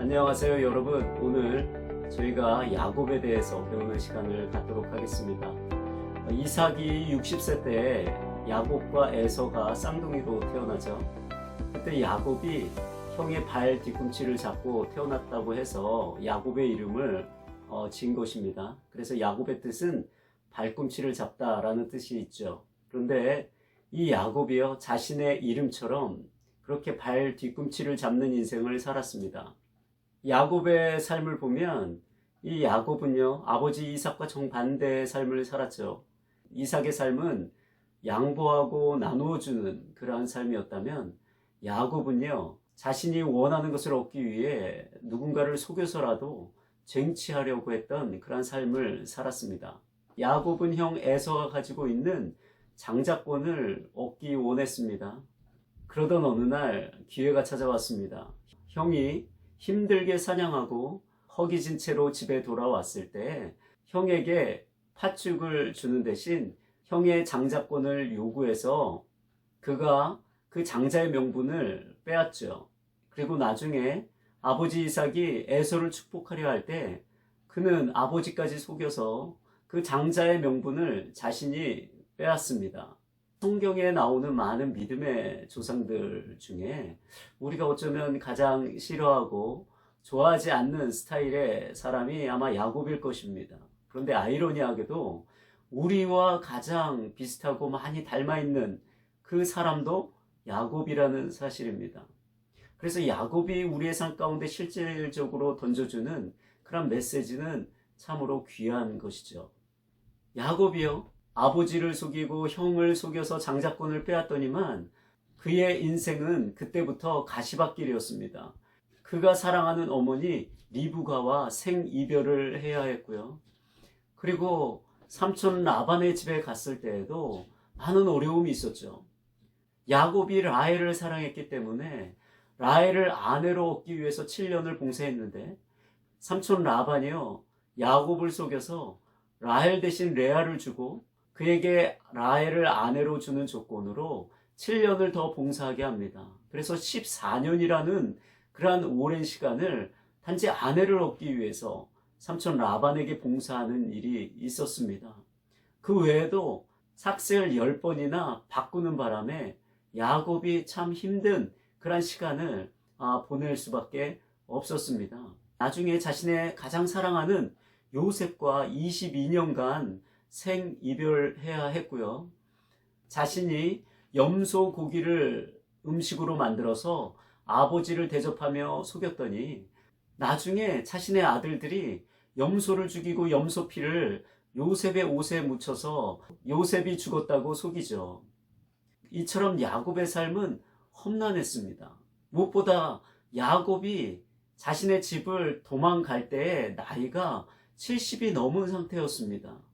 안녕하세요 여러분. 오늘 저희가 야곱에 대해서 배우는 시간을 갖도록 하겠습니다. 이삭이 60세 때 야곱과 에서가 쌍둥이로 태어나죠. 그때 야곱이 형의 발 뒤꿈치를 잡고 태어났다고 해서 야곱의 이름을 지은 것입니다. 그래서 야곱의 뜻은 발꿈치를 잡다라는 뜻이 있죠. 그런데 이 야곱이요, 자신의 이름처럼 그렇게 발 뒤꿈치를 잡는 인생을 살았습니다. 야곱의 삶을 보면 이 야곱은요, 아버지 이삭과 정반대의 삶을 살았죠. 이삭의 삶은 양보하고 나누어주는 그러한 삶이었다면 야곱은요, 자신이 원하는 것을 얻기 위해 누군가를 속여서라도 쟁취하려고 했던 그러한 삶을 살았습니다. 야곱은 형 에서가 가지고 있는 장자권을 얻기 원했습니다. 그러던 어느 날 기회가 찾아왔습니다. 형이 힘들게 사냥하고 허기진 채로 집에 돌아왔을 때 형에게 팥죽을 주는 대신 형의 장자권을 요구해서 그가 그 장자의 명분을 빼앗죠. 그리고 나중에 아버지 이삭이 에서를 축복하려 할 때 그는 아버지까지 속여서 그 장자의 명분을 자신이 빼앗습니다. 성경에 나오는 많은 믿음의 조상들 중에 우리가 어쩌면 가장 싫어하고 좋아하지 않는 스타일의 사람이 아마 야곱일 것입니다. 그런데 아이러니하게도 우리와 가장 비슷하고 많이 닮아있는 그 사람도 야곱이라는 사실입니다. 그래서 야곱이 우리의 삶 가운데 실질적으로 던져주는 그런 메시지는 참으로 귀한 것이죠. 야곱이요, 아버지를 속이고 형을 속여서 장자권을 빼앗더니만 그의 인생은 그때부터 가시밭길이었습니다. 그가 사랑하는 어머니 리브가와 생이별을 해야 했고요. 그리고 삼촌 라반의 집에 갔을 때에도 많은 어려움이 있었죠. 야곱이 라헬을 사랑했기 때문에 라헬을 아내로 얻기 위해서 7년을 봉사했는데 삼촌 라반이요, 야곱을 속여서 라헬 대신 레아를 주고 그에게 라헬을 아내로 주는 조건으로 7년을 더 봉사하게 합니다. 그래서 14년이라는 그러한 오랜 시간을 단지 아내를 얻기 위해서 삼촌 라반에게 봉사하는 일이 있었습니다. 그 외에도 삭슬 10번이나 바꾸는 바람에 야곱이 참 힘든 그런 시간을 보낼 수밖에 없었습니다. 나중에 자신의 가장 사랑하는 요셉과 22년간 생이별해야 했고요. 자신이 염소 고기를 음식으로 만들어서 아버지를 대접하며 속였더니 나중에 자신의 아들들이 염소를 죽이고 염소 피를 요셉의 옷에 묻혀서 요셉이 죽었다고 속이죠. 이처럼 야곱의 삶은 험난했습니다. 무엇보다 야곱이 자신의 집을 도망갈 때의 나이가 70이 넘은 상태였습니다.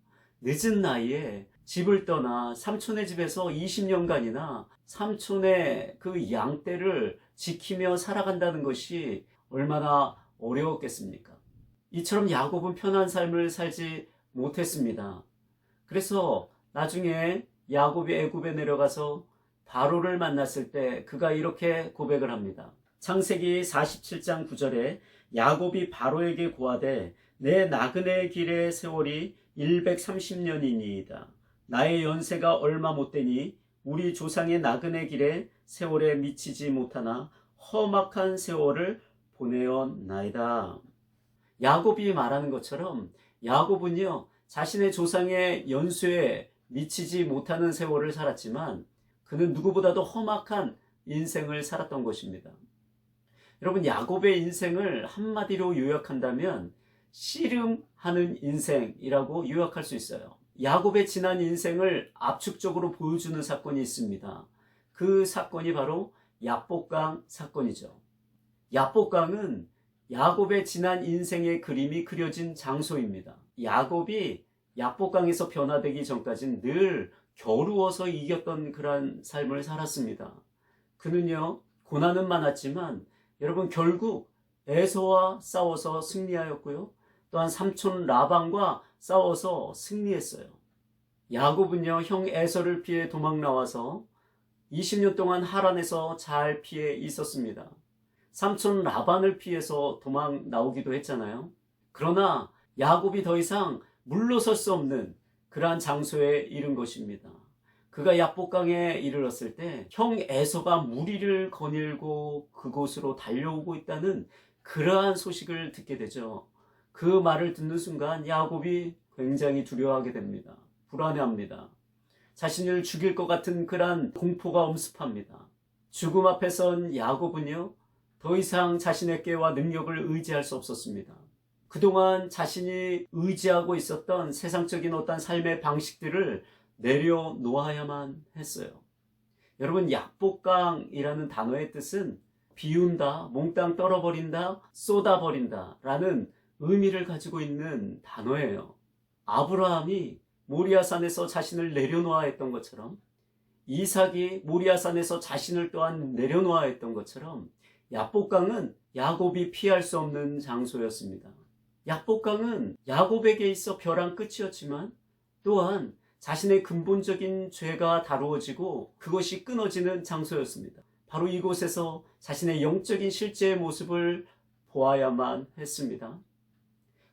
늦은 나이에 집을 떠나 삼촌의 집에서 20년간이나 삼촌의 그 양떼를 지키며 살아간다는 것이 얼마나 어려웠겠습니까? 이처럼 야곱은 편한 삶을 살지 못했습니다. 그래서 나중에 야곱이 애굽에 내려가서 바로를 만났을 때 그가 이렇게 고백을 합니다. 창세기 47장 9절에 야곱이 바로에게 고하되 내 나그네 길의 세월이 130년이니이다. 나의 연세가 얼마 못되니 우리 조상의 나그네 길의 세월에 미치지 못하나 험악한 세월을 보내었나이다. 야곱이 말하는 것처럼 야곱은요, 자신의 조상의 연수에 미치지 못하는 세월을 살았지만 그는 누구보다도 험악한 인생을 살았던 것입니다. 여러분, 야곱의 인생을 한마디로 요약한다면 씨름하는 인생이라고 요약할 수 있어요. 야곱의 지난 인생을 압축적으로 보여주는 사건이 있습니다. 그 사건이 바로 야복강 사건이죠. 야복강은 야곱의 지난 인생의 그림이 그려진 장소입니다. 야곱이 야복강에서 변화되기 전까지는 늘 겨루어서 이겼던 그런 삶을 살았습니다. 그는요, 고난은 많았지만 여러분, 결국 에서와 싸워서 승리하였고요, 또한 삼촌 라반과 싸워서 승리했어요. 야곱은요, 형 에서를 피해 도망 나와서 20년 동안 하란에서 잘 피해 있었습니다. 삼촌 라반을 피해서 도망 나오기도 했잖아요. 그러나 야곱이 더 이상 물러설 수 없는 그러한 장소에 이른 것입니다. 그가 야복강에 이르렀을 때 형 에서가 무리를 거닐고 그곳으로 달려오고 있다는 그러한 소식을 듣게 되죠. 그 말을 듣는 순간 야곱이 굉장히 두려워하게 됩니다. 불안해합니다. 자신을 죽일 것 같은 그러한 공포가 엄습합니다. 죽음 앞에 선 야곱은요, 더 이상 자신의 꾀와 능력을 의지할 수 없었습니다. 그동안 자신이 의지하고 있었던 세상적인 어떤 삶의 방식들을 내려놓아야만 했어요. 여러분, 약복강이라는 단어의 뜻은 비운다, 몽땅 떨어버린다, 쏟아버린다 라는 의미를 가지고 있는 단어예요. 아브라함이 모리아산에서 자신을 내려놓아야 했던 것처럼, 이삭이 모리아산에서 자신을 또한 내려놓아야 했던 것처럼, 약복강은 야곱이 피할 수 없는 장소였습니다. 약복강은 야곱에게 있어 벼랑 끝이었지만 또한 자신의 근본적인 죄가 다루어지고 그것이 끊어지는 장소였습니다. 바로 이곳에서 자신의 영적인 실제의 모습을 보아야만 했습니다.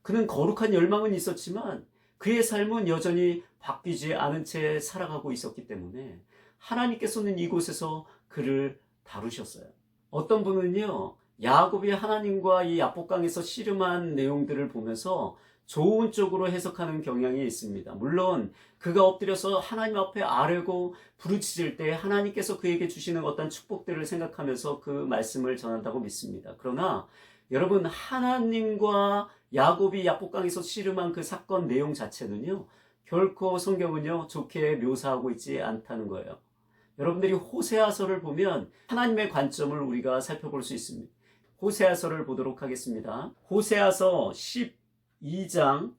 그는 거룩한 열망은 있었지만 그의 삶은 여전히 바뀌지 않은 채 살아가고 있었기 때문에 하나님께서는 이곳에서 그를 다루셨어요. 어떤 분은요, 야곱이 하나님과 이 야복강에서 씨름한 내용들을 보면서 좋은 쪽으로 해석하는 경향이 있습니다. 물론 그가 엎드려서 하나님 앞에 아뢰고 부르짖을 때 하나님께서 그에게 주시는 어떤 축복들을 생각하면서 그 말씀을 전한다고 믿습니다. 그러나 여러분, 하나님과 야곱이 야복강에서 씨름한 그 사건 내용 자체는요, 결코 성경은요 좋게 묘사하고 있지 않다는 거예요. 여러분들이 호세아서를 보면 하나님의 관점을 우리가 살펴볼 수 있습니다. 호세아서를 보도록 하겠습니다. 호세아서 12장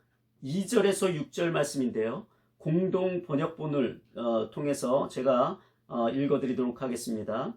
2절에서 6절 말씀인데요. 공동 번역본을 통해서 제가 읽어드리도록 하겠습니다.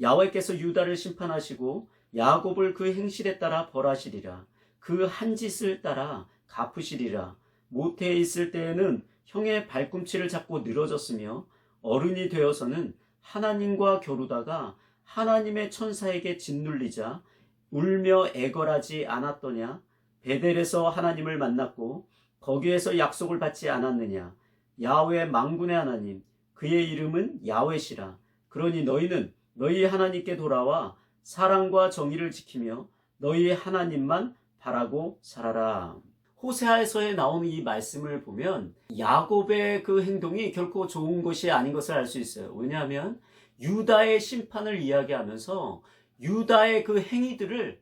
야훼께서 유다를 심판하시고 야곱을 그 행실에 따라 벌하시리라. 그 한 짓을 따라 갚으시리라. 모태에 있을 때에는 형의 발꿈치를 잡고 늘어졌으며 어른이 되어서는 하나님과 겨루다가 하나님의 천사에게 짓눌리자 울며 애걸하지 않았더냐. 베델에서 하나님을 만났고 거기에서 약속을 받지 않았느냐. 야훼 만군의 하나님, 그의 이름은 야훼시라. 그러니 너희는 너희 하나님께 돌아와 사랑과 정의를 지키며 너희 하나님만 바라고 살아라. 호세아에서에 나오는 이 말씀을 보면 야곱의 그 행동이 결코 좋은 것이 아닌 것을 알 수 있어요. 왜냐하면 유다의 심판을 이야기하면서 유다의 그 행위들을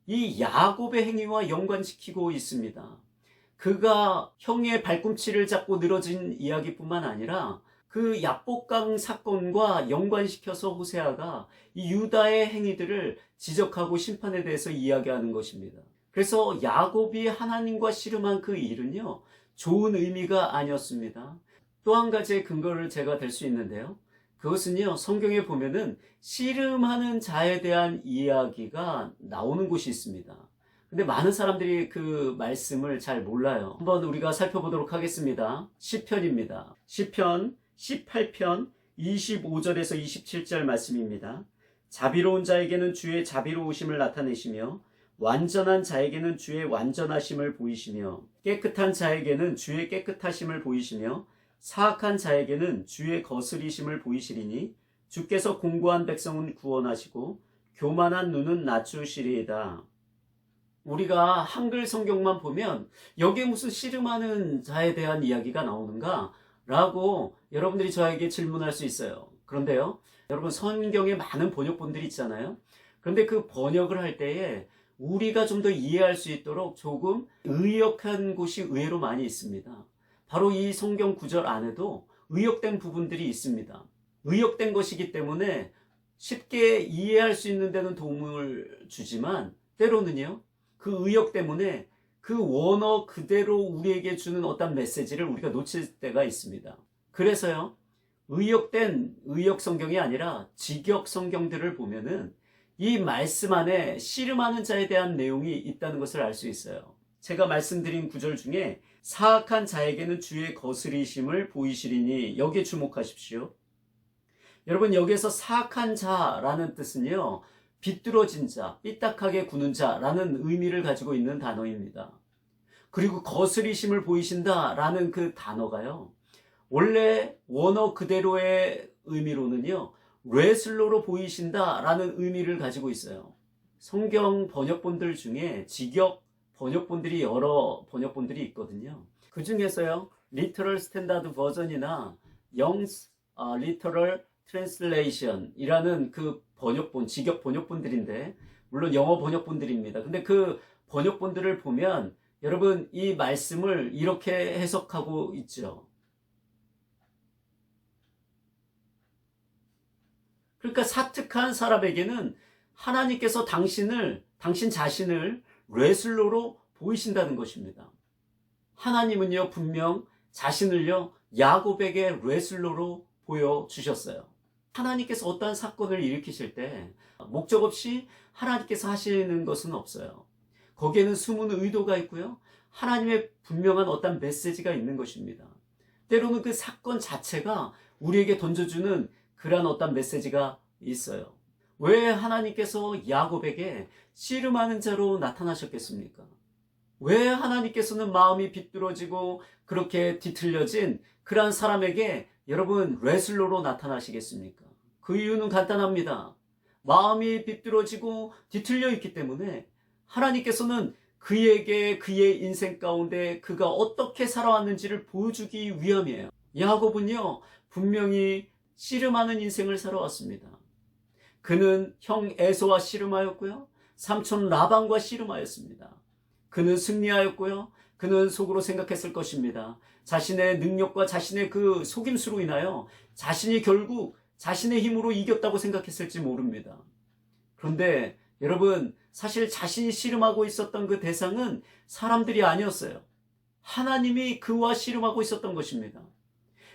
이 야곱의 행위와 연관시키고 있습니다. 그가 형의 발꿈치를 잡고 늘어진 이야기뿐만 아니라 그 약복강 사건과 연관시켜서 호세아가 이 유다의 행위들을 지적하고 심판에 대해서 이야기하는 것입니다. 그래서 야곱이 하나님과 씨름한 그 일은요, 좋은 의미가 아니었습니다. 또 한 가지의 근거를 제가 댈 수 있는데요. 그것은요, 성경에 보면은 씨름하는 자에 대한 이야기가 나오는 곳이 있습니다. 근데 많은 사람들이 그 말씀을 잘 몰라요. 한번 우리가 살펴보도록 하겠습니다. 시편입니다. 시편 18편 25절에서 27절 말씀입니다. 자비로운 자에게는 주의 자비로우심을 나타내시며 완전한 자에게는 주의 완전하심을 보이시며 깨끗한 자에게는 주의 깨끗하심을 보이시며 사악한 자에게는 주의 거스리심을 보이시리니 주께서 공고한 백성은 구원하시고 교만한 눈은 낮추시리이다. 우리가 한글 성경만 보면 여기에 무슨 씨름하는 자에 대한 이야기가 나오는가? 라고 여러분들이 저에게 질문할 수 있어요. 그런데요, 여러분, 성경에 많은 번역본들이 있잖아요. 그런데 그 번역을 할 때에 우리가 좀 더 이해할 수 있도록 조금 의역한 곳이 의외로 많이 있습니다. 바로 이 성경 구절 안에도 의역된 부분들이 있습니다. 의역된 것이기 때문에 쉽게 이해할 수 있는 데는 도움을 주지만 때로는요, 그 의역 때문에 그 원어 그대로 우리에게 주는 어떤 메시지를 우리가 놓칠 때가 있습니다. 그래서요, 의역된 의역 성경이 아니라 직역 성경들을 보면은 이 말씀 안에 씨름하는 자에 대한 내용이 있다는 것을 알 수 있어요. 제가 말씀드린 구절 중에 사악한 자에게는 주의 거스리심을 보이시리니 여기에 주목하십시오. 여러분, 여기에서 사악한 자라는 뜻은요, 비뚤어진 자, 삐딱하게 구는 자라는 의미를 가지고 있는 단어입니다. 그리고 거스리심을 보이신다라는 그 단어가요, 원래 원어 그대로의 의미로는요, 레슬러로 보이신다라는 의미를 가지고 있어요. 성경 번역본들 중에 직역 번역본들이 여러 번역본들이 있거든요. 그 중에서요, 리터럴 스탠다드 버전이나 영스 리터럴 트랜슬레이션이라는 그 번역본, 직역 번역본들인데, 물론 영어 번역본들입니다. 근데 그 번역본들을 보면 여러분 이 말씀을 이렇게 해석하고 있죠. 그러니까 사특한 사람에게는 하나님께서 당신 자신을 레슬러로 보이신다는 것입니다. 하나님은요, 분명 자신을요, 야곱에게 레슬러로 보여주셨어요. 하나님께서 어떠한 사건을 일으키실 때 목적 없이 하나님께서 하시는 것은 없어요. 거기에는 숨은 의도가 있고요, 하나님의 분명한 어떤 메시지가 있는 것입니다. 때로는 그 사건 자체가 우리에게 던져주는 그러한 어떤 메시지가 있어요. 왜 하나님께서 야곱에게 씨름하는 자로 나타나셨겠습니까? 왜 하나님께서는 마음이 비뚤어지고 그렇게 뒤틀려진 그러한 사람에게 여러분 레슬러로 나타나시겠습니까? 그 이유는 간단합니다. 마음이 비뚤어지고 뒤틀려 있기 때문에 하나님께서는 그에게 그의 인생 가운데 그가 어떻게 살아왔는지를 보여주기 위함이에요. 야곱은요, 분명히 씨름하는 인생을 살아왔습니다. 그는 형 에서와 씨름하였고요, 삼촌 라반과 씨름하였습니다. 그는 승리하였고요, 그는 속으로 생각했을 것입니다. 자신의 능력과 자신의 그 속임수로 인하여 자신이 결국 자신의 힘으로 이겼다고 생각했을지 모릅니다. 그런데 여러분, 사실 자신이 씨름하고 있었던 그 대상은 사람들이 아니었어요. 하나님이 그와 씨름하고 있었던 것입니다.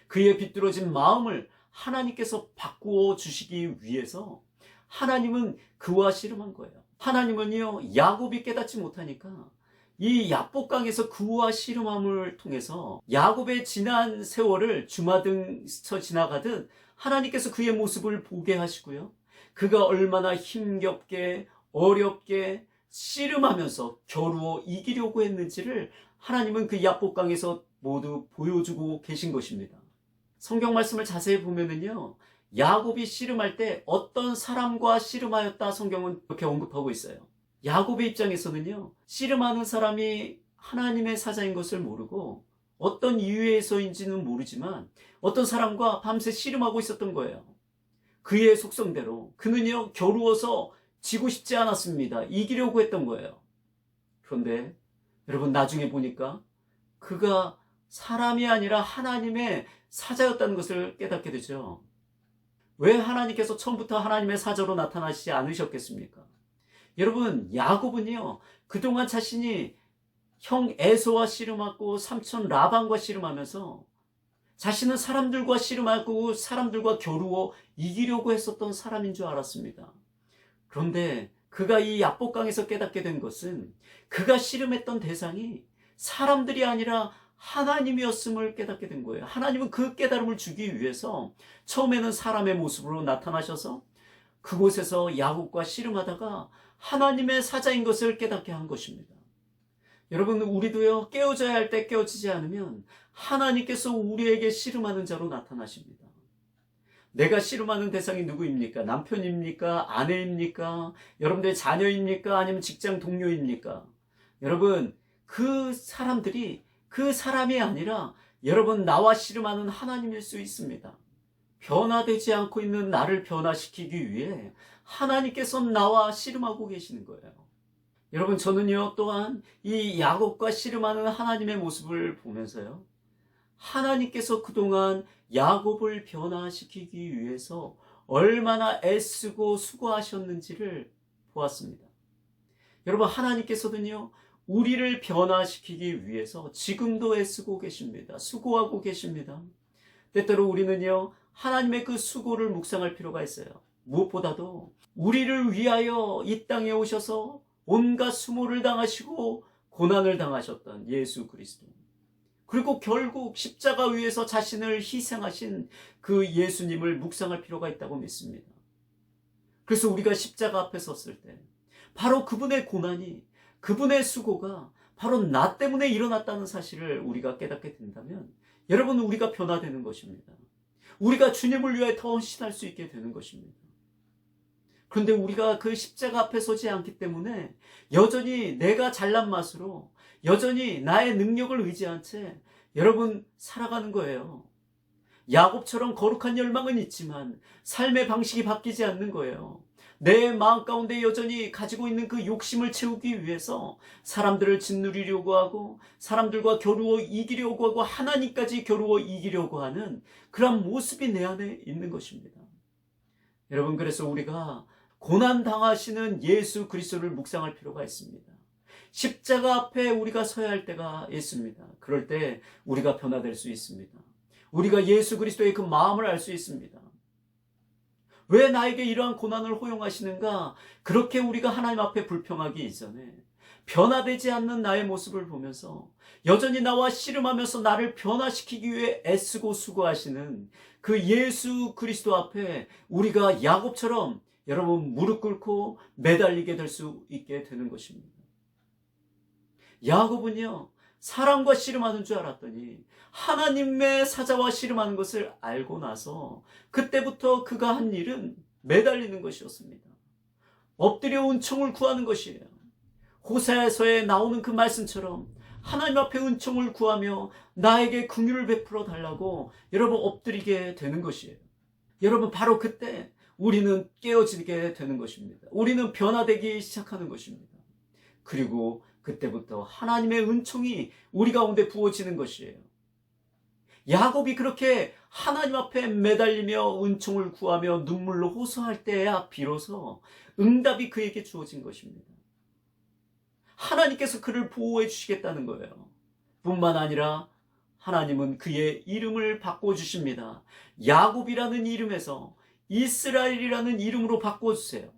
그의 비뚤어진 마음을 하나님께서 바꾸어 주시기 위해서 하나님은 그와 씨름한 거예요. 하나님은요, 야곱이 깨닫지 못하니까 이 야복강에서 그와 씨름함을 통해서 야곱의 지난 세월을 주마등 스쳐 지나가듯 하나님께서 그의 모습을 보게 하시고요, 그가 얼마나 힘겹게 어렵게 씨름하면서 겨루어 이기려고 했는지를 하나님은 그 야복강에서 모두 보여주고 계신 것입니다. 성경 말씀을 자세히 보면은요, 야곱이 씨름할 때 어떤 사람과 씨름하였다 성경은 이렇게 언급하고 있어요. 야곱의 입장에서는요, 씨름하는 사람이 하나님의 사자인 것을 모르고 어떤 이유에서인지는 모르지만 어떤 사람과 밤새 씨름하고 있었던 거예요. 그의 속성대로 그는요, 겨루어서 지고 싶지 않았습니다. 이기려고 했던 거예요. 그런데 여러분, 나중에 보니까 그가 사람이 아니라 하나님의 사자였다는 것을 깨닫게 되죠. 왜 하나님께서 처음부터 하나님의 사자로 나타나시지 않으셨겠습니까? 여러분, 야곱은요, 그동안 자신이 형 에서와 씨름하고 삼촌 라반과 씨름하면서 자신은 사람들과 씨름하고 사람들과 겨루어 이기려고 했었던 사람인 줄 알았습니다. 그런데 그가 이 야복강에서 깨닫게 된 것은 그가 씨름했던 대상이 사람들이 아니라 하나님이었음을 깨닫게 된 거예요. 하나님은 그 깨달음을 주기 위해서 처음에는 사람의 모습으로 나타나셔서 그곳에서 야곱과 씨름하다가 하나님의 사자인 것을 깨닫게 한 것입니다. 여러분, 우리도요, 깨어져야 할 때 깨어지지 않으면 하나님께서 우리에게 씨름하는 자로 나타나십니다. 내가 씨름하는 대상이 누구입니까? 남편입니까? 아내입니까? 여러분들의 자녀입니까? 아니면 직장 동료입니까? 여러분, 그 사람들이 그 사람이 아니라 여러분, 나와 씨름하는 하나님일 수 있습니다. 변화되지 않고 있는 나를 변화시키기 위해 하나님께서 나와 씨름하고 계시는 거예요. 여러분, 저는요, 또한 이 야곱과 씨름하는 하나님의 모습을 보면서요, 하나님께서 그동안 야곱을 변화시키기 위해서 얼마나 애쓰고 수고하셨는지를 보았습니다. 여러분, 하나님께서는요, 우리를 변화시키기 위해서 지금도 애쓰고 계십니다. 수고하고 계십니다. 때때로 우리는요, 하나님의 그 수고를 묵상할 필요가 있어요. 무엇보다도 우리를 위하여 이 땅에 오셔서 온갖 수모를 당하시고 고난을 당하셨던 예수 그리스도, 그리고 결국 십자가 위에서 자신을 희생하신 그 예수님을 묵상할 필요가 있다고 믿습니다. 그래서 우리가 십자가 앞에 섰을 때 바로 그분의 고난이, 그분의 수고가 바로 나 때문에 일어났다는 사실을 우리가 깨닫게 된다면 여러분, 우리가 변화되는 것입니다. 우리가 주님을 위해 더 헌신할 수 있게 되는 것입니다. 그런데 우리가 그 십자가 앞에 서지 않기 때문에 여전히 내가 잘난 맛으로, 여전히 나의 능력을 의지한 채 여러분 살아가는 거예요. 야곱처럼 거룩한 열망은 있지만 삶의 방식이 바뀌지 않는 거예요. 내 마음 가운데 여전히 가지고 있는 그 욕심을 채우기 위해서 사람들을 짓누리려고 하고, 사람들과 겨루어 이기려고 하고, 하나님까지 겨루어 이기려고 하는 그런 모습이 내 안에 있는 것입니다. 여러분, 그래서 우리가 고난 당하시는 예수 그리스도를 묵상할 필요가 있습니다. 십자가 앞에 우리가 서야 할 때가 있습니다. 그럴 때 우리가 변화될 수 있습니다. 우리가 예수 그리스도의 그 마음을 알 수 있습니다. 왜 나에게 이러한 고난을 허용하시는가? 그렇게 우리가 하나님 앞에 불평하기 이전에 변화되지 않는 나의 모습을 보면서 여전히 나와 씨름하면서 나를 변화시키기 위해 애쓰고 수고하시는 그 예수 그리스도 앞에 우리가 야곱처럼 여러분 무릎 꿇고 매달리게 될 수 있게 되는 것입니다. 야곱은요, 사람과 씨름하는 줄 알았더니 하나님의 사자와 씨름하는 것을 알고 나서 그때부터 그가 한 일은 매달리는 것이었습니다. 엎드려 은총을 구하는 것이에요. 호세아서에 나오는 그 말씀처럼 하나님 앞에 은총을 구하며 나에게 긍휼을 베풀어 달라고 여러분 엎드리게 되는 것이에요. 여러분, 바로 그때 우리는 깨어지게 되는 것입니다. 우리는 변화되기 시작하는 것입니다. 그리고 그때부터 하나님의 은총이 우리 가운데 부어지는 것이에요. 야곱이 그렇게 하나님 앞에 매달리며 은총을 구하며 눈물로 호소할 때야 비로소 응답이 그에게 주어진 것입니다. 하나님께서 그를 보호해 주시겠다는 거예요. 뿐만 아니라 하나님은 그의 이름을 바꿔주십니다. 야곱이라는 이름에서 이스라엘이라는 이름으로 바꿔주세요.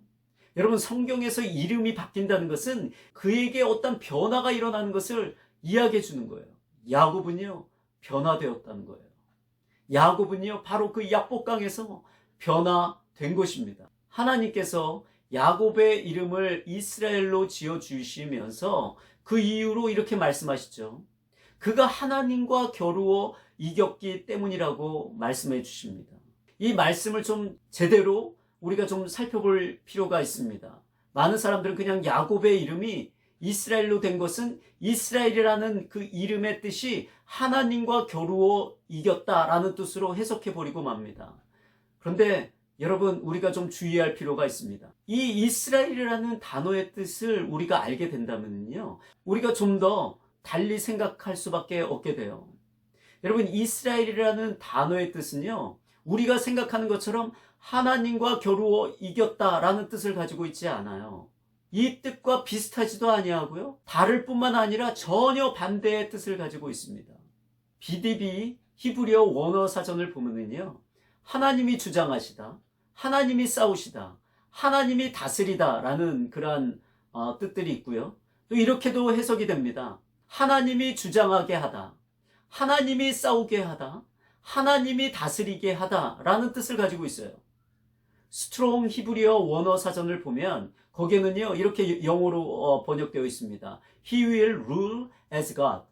여러분, 성경에서 이름이 바뀐다는 것은 그에게 어떤 변화가 일어나는 것을 이야기해 주는 거예요. 야곱은요, 변화되었다는 거예요. 야곱은요, 바로 그 약복강에서 변화된 것입니다. 하나님께서 야곱의 이름을 이스라엘로 지어주시면서 그 이유로 이렇게 말씀하시죠. 그가 하나님과 겨루어 이겼기 때문이라고 말씀해 주십니다. 이 말씀을 좀 제대로 우리가 좀 살펴볼 필요가 있습니다. 많은 사람들은 그냥 야곱의 이름이 이스라엘로 된 것은 이스라엘이라는 그 이름의 뜻이 하나님과 겨루어 이겼다라는 뜻으로 해석해버리고 맙니다. 그런데 여러분, 우리가 좀 주의할 필요가 있습니다. 이 이스라엘이라는 단어의 뜻을 우리가 알게 된다면요, 우리가 좀 더 달리 생각할 수밖에 없게 돼요. 여러분, 이스라엘이라는 단어의 뜻은요, 우리가 생각하는 것처럼 하나님과 겨루어 이겼다라는 뜻을 가지고 있지 않아요. 이 뜻과 비슷하지도 아니하고요, 다를 뿐만 아니라 전혀 반대의 뜻을 가지고 있습니다. BDB 히브리어 원어 사전을 보면은요, 하나님이 주장하시다, 하나님이 싸우시다, 하나님이 다스리다 라는 그러한 뜻들이 있고요. 또 이렇게도 해석이 됩니다. 하나님이 주장하게 하다, 하나님이 싸우게 하다, 하나님이 다스리게 하다 라는 뜻을 가지고 있어요. 스트롱 히브리어 원어 사전을 보면 거기에는요, 이렇게 영어로 번역되어 있습니다. He will rule as God.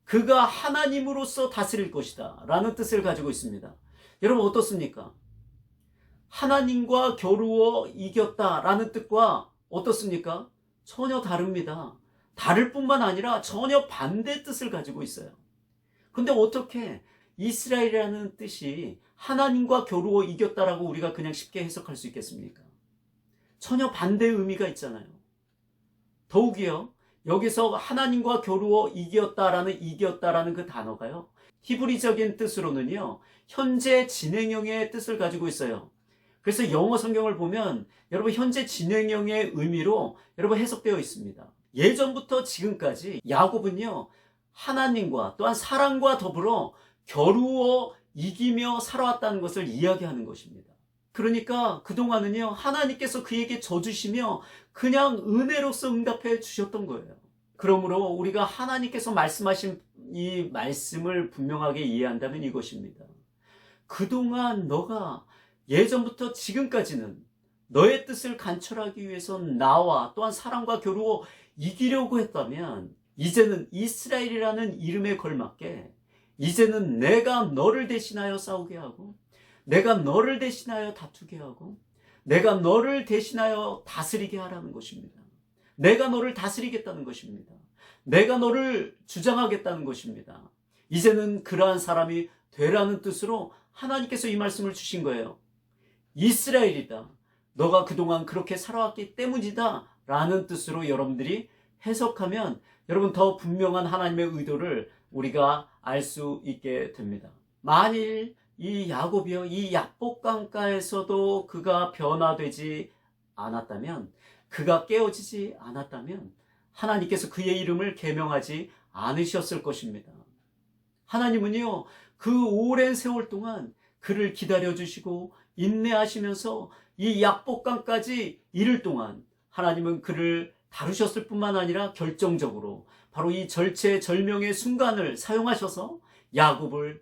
그가 하나님으로서 다스릴 것이다 라는 뜻을 가지고 있습니다. 여러분, 어떻습니까? 하나님과 겨루어 이겼다 라는 뜻과 어떻습니까? 전혀 다릅니다. 다를 뿐만 아니라 전혀 반대 뜻을 가지고 있어요. 그런데 어떻게 이스라엘이라는 뜻이 하나님과 겨루어 이겼다라고 우리가 그냥 쉽게 해석할 수 있겠습니까? 전혀 반대의 의미가 있잖아요. 더욱이요, 여기서 하나님과 겨루어 이겼다라는 그 단어가요, 히브리적인 뜻으로는요, 현재 진행형의 뜻을 가지고 있어요. 그래서 영어 성경을 보면 여러분, 현재 진행형의 의미로 여러분 해석되어 있습니다. 예전부터 지금까지 야곱은요, 하나님과 또한 사랑과 더불어 겨루어 이기며 살아왔다는 것을 이야기하는 것입니다. 그러니까 그동안은요, 하나님께서 그에게 져주시며 그냥 은혜로서 응답해 주셨던 거예요. 그러므로 우리가 하나님께서 말씀하신 이 말씀을 분명하게 이해한다면 이것입니다. 그동안 너가 예전부터 지금까지는 너의 뜻을 간철하기 위해서 나와 또한 사람과 겨루어 이기려고 했다면 이제는 이스라엘이라는 이름에 걸맞게 이제는 내가 너를 대신하여 싸우게 하고 내가 너를 대신하여 다투게 하고 내가 너를 대신하여 다스리게 하라는 것입니다. 내가 너를 다스리겠다는 것입니다. 내가 너를 주장하겠다는 것입니다. 이제는 그러한 사람이 되라는 뜻으로 하나님께서 이 말씀을 주신 거예요. 이스라엘이다. 너가 그동안 그렇게 살아왔기 때문이다 라는 뜻으로 여러분들이 해석하면 여러분 더 분명한 하나님의 의도를 우리가 알 수 있게 됩니다. 만일 이 야곱이요, 이 야복강가에서도 그가 변화되지 않았다면, 그가 깨어지지 않았다면 하나님께서 그의 이름을 계명하지 않으셨을 것입니다. 하나님은요, 그 오랜 세월 동안 그를 기다려주시고 인내하시면서 이 야복강까지 이를 동안 하나님은 그를 다루셨을 뿐만 아니라 결정적으로 바로 이 절체절명의 순간을 사용하셔서 야곱을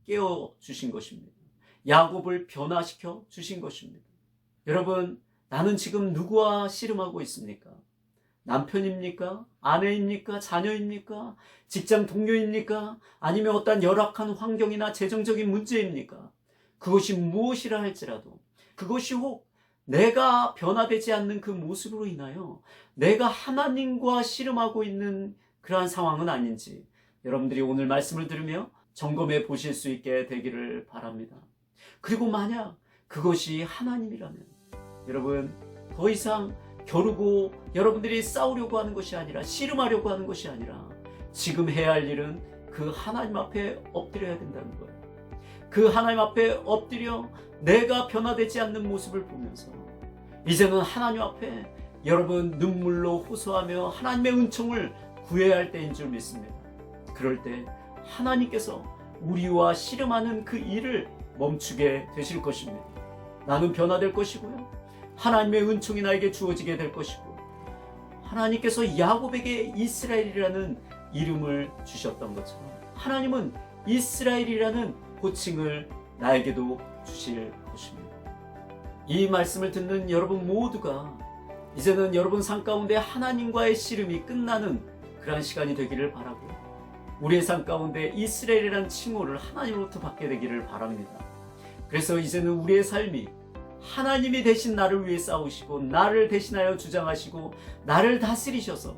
깨워주신 것입니다. 야곱을 변화시켜 주신 것입니다. 여러분, 나는 지금 누구와 씨름하고 있습니까? 남편입니까? 아내입니까? 자녀입니까? 직장 동료입니까? 아니면 어떤 열악한 환경이나 재정적인 문제입니까? 그것이 무엇이라 할지라도 그것이 혹 내가 변화되지 않는 그 모습으로 인하여 내가 하나님과 씨름하고 있는 그러한 상황은 아닌지 여러분들이 오늘 말씀을 들으며 점검해 보실 수 있게 되기를 바랍니다. 그리고 만약 그것이 하나님이라면 여러분 더 이상 겨루고 여러분들이 싸우려고 하는 것이 아니라 씨름하려고 하는 것이 아니라 지금 해야 할 일은 그 하나님 앞에 엎드려야 된다는 거예요. 그 하나님 앞에 엎드려 내가 변화되지 않는 모습을 보면서 이제는 하나님 앞에 여러분 눈물로 호소하며 하나님의 은총을 구해야 할 때인 줄 믿습니다. 그럴 때 하나님께서 우리와 씨름하는 그 일을 멈추게 되실 것입니다. 나는 변화될 것이고요. 하나님의 은총이 나에게 주어지게 될 것이고 하나님께서 야곱에게 이스라엘이라는 이름을 주셨던 것처럼 하나님은 이스라엘이라는 호칭을 나에게도 주실 것입니다. 이 말씀을 듣는 여러분 모두가 이제는 여러분 삶 가운데 하나님과의 씨름이 끝나는 그러한 시간이 되기를 바라고 우리의 삶 가운데 이스라엘이라는 칭호를 하나님으로부터 받게 되기를 바랍니다. 그래서 이제는 우리의 삶이 하나님이 대신 나를 위해 싸우시고 나를 대신하여 주장하시고 나를 다스리셔서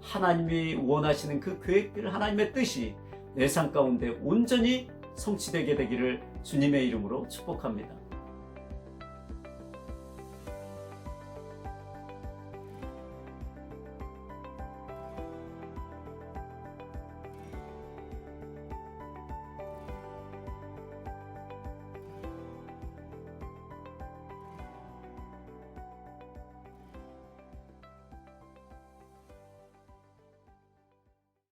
하나님이 원하시는 그 계획들 하나님의 뜻이 내 삶 가운데 온전히 성취되게 되기를 주님의 이름으로 축복합니다.